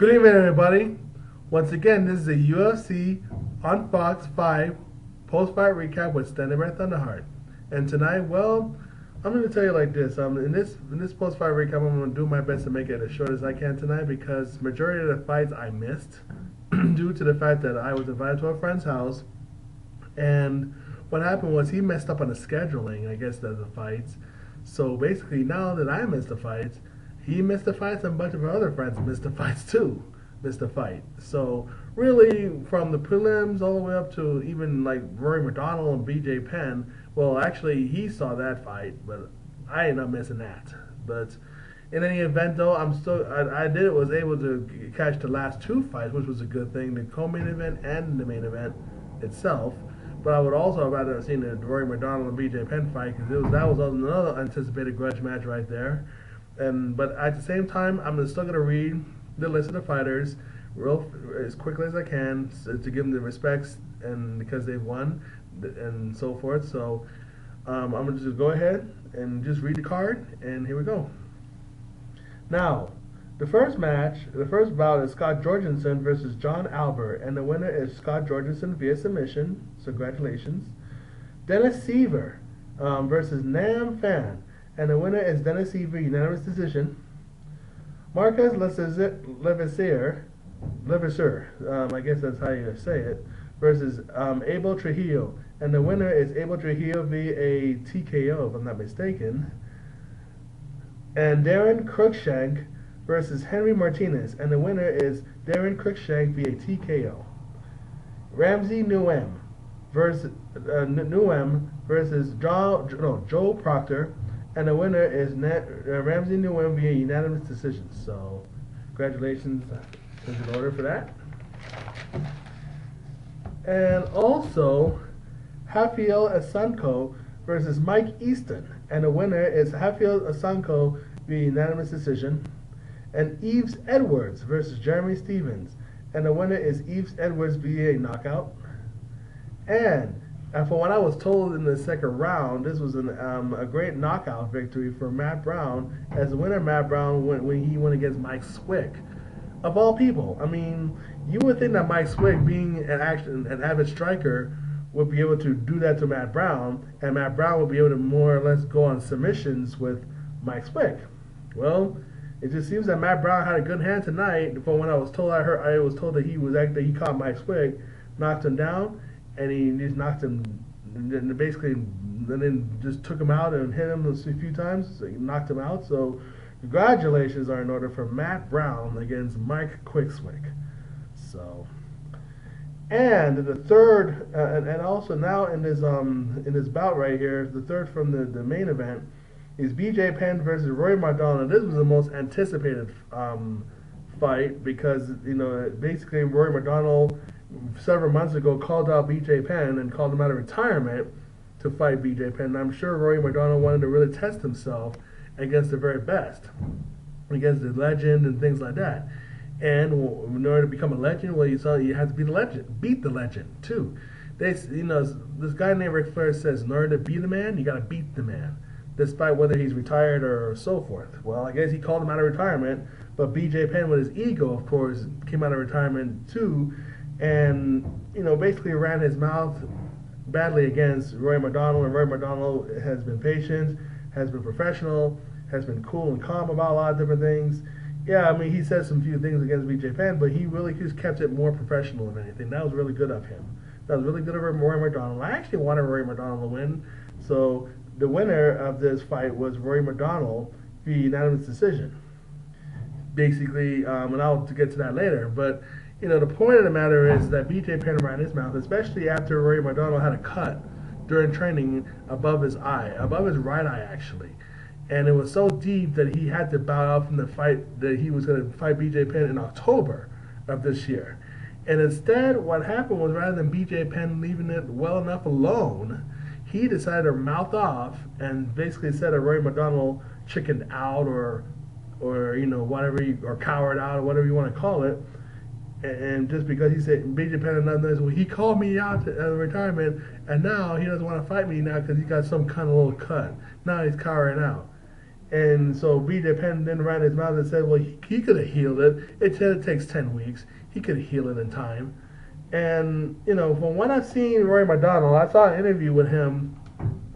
Good evening, everybody. Once again, this is a UFC on Fox 5 post-fight recap with Standing by Thunderheart. And tonight, well, I'm going to tell you like this. In this post-fight recap, I'm going to do my best to make it as short as I can tonight because majority of the fights I missed due to the fact that I was invited to a friend's house. And what happened was he messed up on the scheduling, I guess, of the fights. So basically, now that I missed the fights, he missed the fights, and a bunch of our other friends missed the fights too. Missed the fight. So really, from the prelims all the way up to even like Rory MacDonald and BJ Penn. Well, actually, he saw that fight, but I ended up missing that. But in any event, though, I was able to catch the last two fights, which was a good thing, the co-main event and the main event itself. But I would also have rather have seen the Rory MacDonald and BJ Penn fight because that was another anticipated grudge match right there. But at the same time, I'm still going to read the list of the fighters as quickly as I can to give them the respects, and because they've won and so forth. So I'm going to just go ahead and just read the card, and here we go. Now, the first bout is Scott Jorgensen versus John Albert, and the winner is Scott Jorgensen via submission. So congratulations. Dennis Siver versus Nuem Phan, and the winner is Dennis Siver, unanimous decision. Marquez Levesseur, I guess that's how you say it, versus Abel Trujillo, and the winner is Abel Trujillo via a TKO, if I'm not mistaken. And Daron Cruickshank versus Henry Martinez, and the winner is Daron Cruickshank via TKO. Ramsey Nuem versus Joe Proctor, and the winner is Ramsey Nuem via unanimous decision. So, congratulations is in order for that. And also, Raphael Assuncao versus Mike Easton, and the winner is Raphael Assuncao via unanimous decision. And Yves Edwards versus Jeremy Stevens, and the winner is Yves Edwards via knockout. And from what I was told in the second round, this was a great knockout victory for Matt Brown, as the winner Matt Brown when he went against Mike Swick. Of all people, I mean, you would think that Mike Swick, being an avid striker, would be able to do that to Matt Brown, and Matt Brown would be able to more or less go on submissions with Mike Swick. Well, it just seems that Matt Brown had a good hand tonight. From what I was told, I was told that he caught Mike Swick, knocked him down, and he just knocked him, and basically, and then just took him out and hit him a few times. So he knocked him out. So congratulations are in order for Matt Brown against Mike Quickswick. So, and the third, and also now in this bout right here, the third from the main event is BJ Penn versus Rory MacDonald. This was the most anticipated fight because basically Rory MacDonald several months ago called out BJ Penn and called him out of retirement to fight BJ Penn. And I'm sure Rory MacDonald wanted to really test himself against the very best, against the legend and things like that. And in order to become a legend, well, you have to be the legend, beat the legend too. This guy named Ric Flair says, in order to be the man, you got to beat the man, despite whether he's retired or so forth. Well, I guess he called him out of retirement, but BJ Penn, with his ego, of course, came out of retirement too, and basically ran his mouth badly against Rory MacDonald. And Rory MacDonald has been patient, has been professional, has been cool and calm about a lot of different things. Yeah, I mean, he said some few things against BJ Penn, but he really just kept it more professional than anything. That was really good of him. That was really good of Rory MacDonald. I actually wanted Rory MacDonald to win, so the winner of this fight was Rory MacDonald via unanimous decision. Basically, and I'll get to that later, but the point of the matter is that BJ Penn ran his mouth, especially after Rory MacDonald had a cut during training above his eye, above his right eye actually. And it was so deep that he had to bow out from the fight that he was going to fight BJ Penn in October of this year. And instead, what happened was, rather than BJ Penn leaving it well enough alone, he decided to mouth off and basically said that Rory MacDonald chickened out or whatever, or cowered out, or whatever you want to call it. And just because he said BJ Penn and nothing else, well, he called me out of retirement, and now he doesn't want to fight me now because he got some kind of little cut. Now he's cowering out. And so BJ Penn then ran his mouth and said, well, he could have healed it. It said it takes 10 weeks. He could have healed it in time. And, you know, from what I've seen Rory MacDonald, I saw an interview with him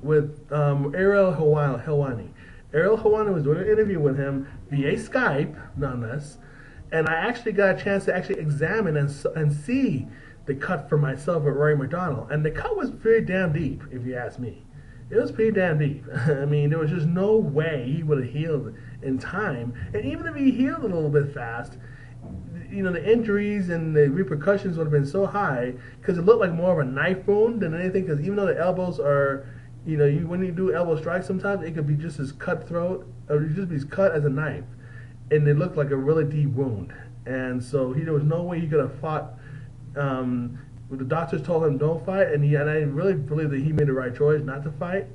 with Ariel Helwani. Ariel Helwani was doing an interview with him via Skype, nonetheless. And I actually got a chance to actually examine and see the cut for myself with Rory MacDonald. And the cut was pretty damn deep, if you ask me. It was pretty damn deep. I mean, there was just no way he would have healed in time. And even if he healed a little bit fast, you know, the injuries and the repercussions would have been so high because it looked like more of a knife wound than anything. Because even though the elbows are, you know, when you do elbow strikes, sometimes it could be just as cutthroat, or just be as cut as a knife, and it looked like a really deep wound. And so there was no way he could have fought. The doctors told him don't fight, and I really believe that he made the right choice not to fight.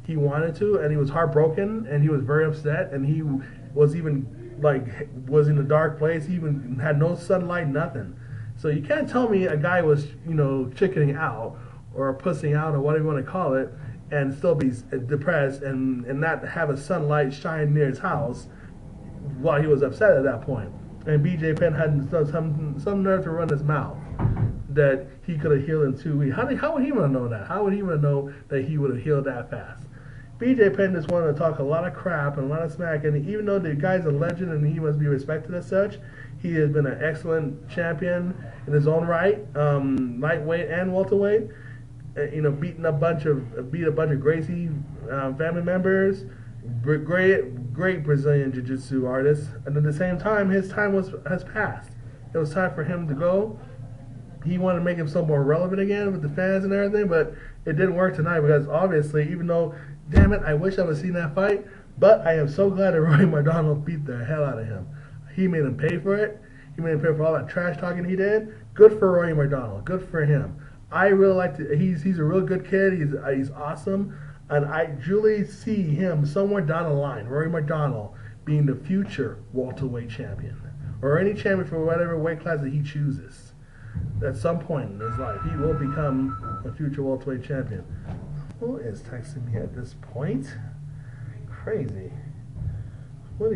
He wanted to, and he was heartbroken, and he was very upset, and he was even was in a dark place. He even had no sunlight, nothing. So you can't tell me a guy was, you know, chickening out or pussing out or whatever you want to call it, and still be depressed and not have a sunlight shine near his house while he was upset at that point. And BJ Penn had some nerve to run his mouth that he could have healed in 2 weeks. How would he want to know that? How would he want to know that he would have healed that fast? BJ Penn just wanted to talk a lot of crap and a lot of smack, and even though the guy's a legend and he must be respected as such, he has been an excellent champion in his own right, lightweight and welterweight. You know, beat a bunch of Gracie family members. Great Brazilian jiu-jitsu artist, and at the same time, his time has passed. It was time for him to go. He wanted to make himself more relevant again with the fans and everything, but it didn't work tonight because obviously, even though, damn it, I wish I would have seen that fight, but I am so glad that Rory MacDonald beat the hell out of him. He made him pay for it. He made him pay for all that trash talking he did. Good for Rory MacDonald. Good for him. I really like to. He's a real good kid. He's awesome, and I truly see him somewhere down the line, Rory MacDonald being the future welterweight champion, or any champion for whatever weight class that he chooses. At some point in his life, he will become a future welterweight champion. Who is texting me at this point? Crazy. Well,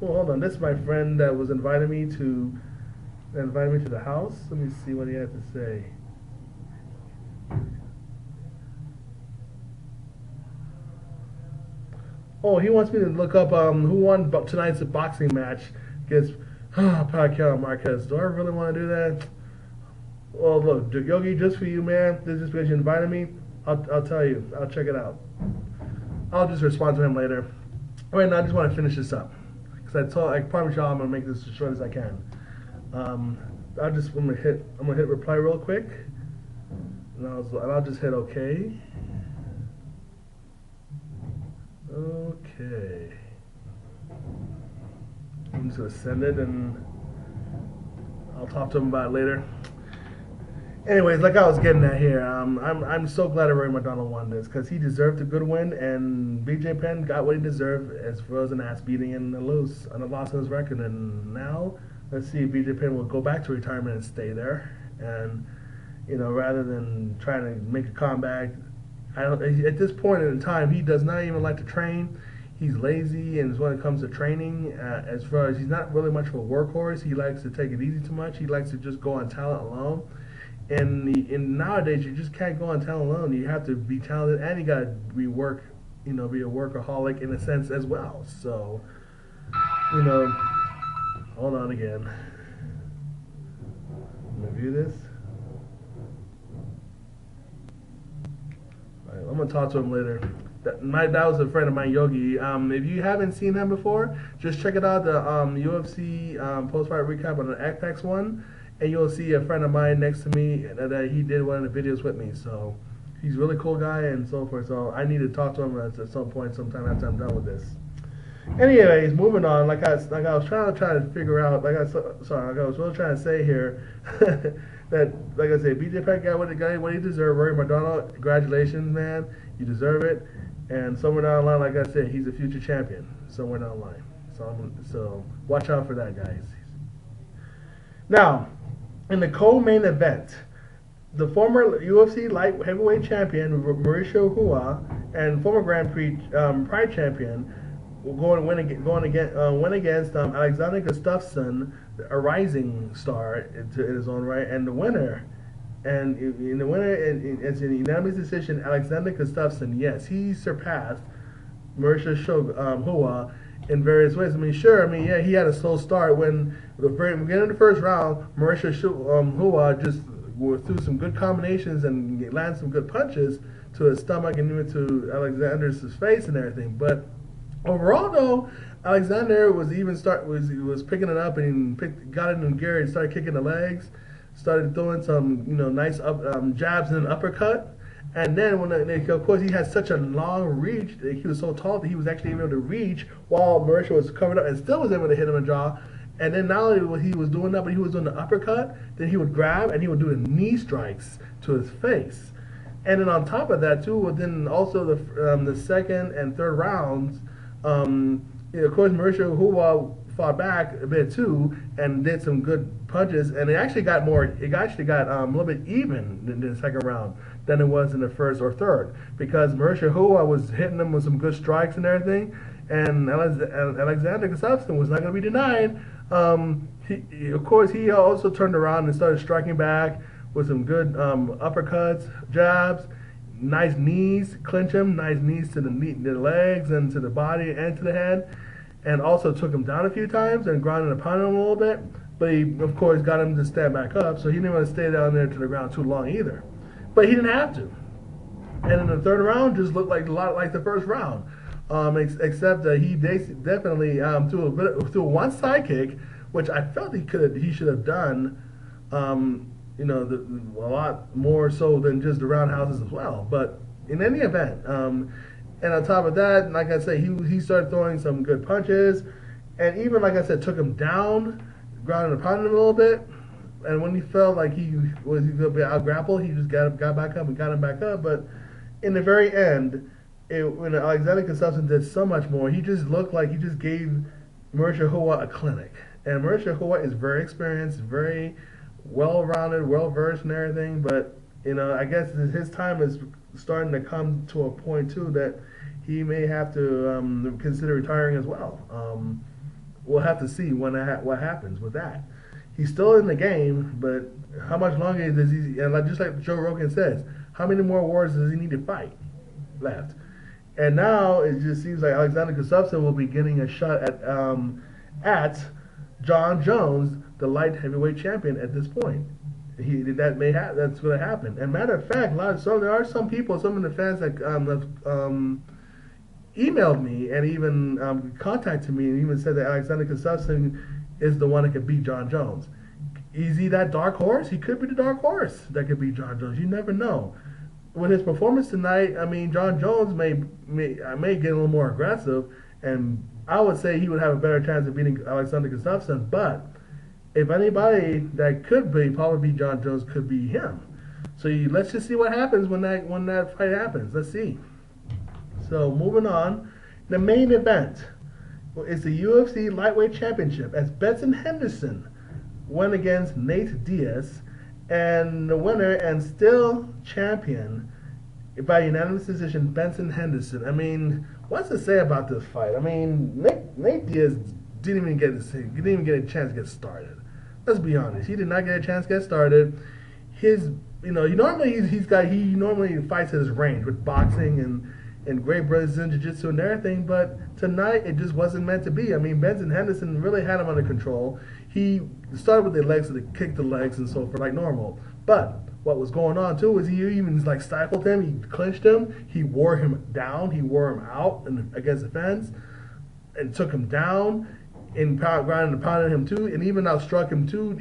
hold on. This is my friend that was inviting me to the house. Let me see what he had to say. Oh, he wants me to look up who won tonight's boxing match against Manuel Marquez. Do I really want to do that? Well, look, Yogi, just for you, man. This is just because you invited me. I'll tell you. I'll check it out. I'll just respond to him later. Right now, I just want to finish this up because I promise y'all I'm gonna make this as short as I can. I'm gonna hit reply real quick, and I'll just hit OK. Okay. I'm just gonna send it, and I'll talk to him about it later. Anyways, like I was getting at here, I'm so glad that Rory MacDonald won this because he deserved a good win, and BJ Penn got what he deserved as far as an ass beating and a loss on his record. And now let's see if BJ Penn will go back to retirement and stay there, and you know, rather than trying to make a comeback. At this point in time, he does not even like to train. He's lazy, and when it comes to training, as far as he's not really much of a workhorse, he likes to take it easy too much. He likes to just go on talent alone. And nowadays, you just can't go on talent alone. You have to be talented, and you got to be a workaholic in a sense as well. So, you know, hold on again. I'm gonna view this. All right, I'm gonna talk to him later. That was a friend of mine, Yogi. If you haven't seen him before, just check it out. The UFC post-fight recap on the Apex one. And you'll see a friend of mine next to me that he did one of the videos with me. So he's a really cool guy and so forth. So I need to talk to him at some point, sometime after I'm done with this. Anyways, moving on. Like I was trying to figure out. Like I was really trying to say here that, like I said, BJ Penn got what he deserved. Rory MacDonald, congratulations, man. You deserve it. And somewhere down the line, like I said, he's a future champion. Somewhere down the line. So watch out for that, guys. Now, in the co-main event, the former UFC light heavyweight champion Mauricio and former Grand Prix Pride champion went against Alexander Gustaffson, a rising star in his own right, and the winner. And in the winner, it's an unanimous decision. Alexander Gustafsson, yes, he surpassed Mauricio Hua in various ways. I mean, sure, I mean, yeah, he had a slow start when the beginning of the first round, Mauricio Hua just threw some good combinations and landed some good punches to his stomach and even to Alexander's face and everything. But overall, though, Alexander was picking it up and got it in gear and started kicking the legs, started throwing some nice jabs and an uppercut. And then of course he had such a long reach, he was so tall that he was actually able to reach while Mauricio was covered up and still was able to hit him in the jaw. And then not only was he doing that, but he was doing the uppercut. Then he would grab and he would do the knee strikes to his face. And then on top of that too, then also the second and third rounds, of course Mauricio Hua fought back a bit too and did some good punches, and it actually got a little bit even in the second round than it was in the first or third, because Mauricio Hua was hitting them with some good strikes and everything, and Alexander Gustaffson was not going to be denied. Of course, he also turned around and started striking back with some good uppercuts, jabs, nice knees, clinch him, nice knees to the legs and to the body and to the head, and also took him down a few times and grounded upon him a little bit. But he, of course, got him to stand back up, so he didn't want to stay down there to the ground too long either. But he didn't have to. And in the third round, just looked like a lot like the first round, except that he definitely threw one side kick, which I felt he should have done, a lot more so than just the roundhouses as well. But in any event, and on top of that, like I said, he started throwing some good punches, and even like I said, took him down, grounded upon him a little bit. And when he felt like he was going to be out grappled, he just got back up and got him back up. But in the very end, when Alexander Gustafsson did so much more, he just looked like he just gave Mauricio Hua a clinic. And Mauricio Hua is very experienced, very well-rounded, well-versed and everything. But I guess his time is starting to come to a point too that he may have to consider retiring as well. We'll have to see what happens with that. He's still in the game, but how much longer does he? And just like Joe Rogan says, how many more wars does he need to fight left? And now it just seems like Alexander Gustafsson will be getting a shot at John Jones, the light heavyweight champion, at this point. That's going to happen. And matter of fact, there are some people, some of the fans that have emailed me and even contacted me and even said that Alexander Gustafsson is the one that could beat John Jones. Is he that dark horse? He could be the dark horse that could beat John Jones. You never know. With his performance tonight, I mean, John Jones may get a little more aggressive, and I would say he would have a better chance of beating Alexander Gustafsson. But if anybody that could probably beat John Jones could be him. So let's just see what happens when that fight happens. Let's see. So moving on, the main event is the UFC Lightweight Championship as Benson Henderson went against Nate Diaz, and the winner and still champion by unanimous decision, Benson Henderson. I mean, what's to say about this fight? I mean, Nate Diaz didn't even get a chance to get started. Let's be honest, he did not get a chance to get started. He normally fights at his range with boxing and great Brazilian jiu-jitsu and everything, but tonight it just wasn't meant to be. I mean, Benson Henderson really had him under control. He started with the legs, so they kicked the legs and so forth like normal. But what was going on too is he even stifled him, he clinched him, he wore him down, he wore him out against the fence, and took him down, and grounded and pounded him too, and even outstruck him too.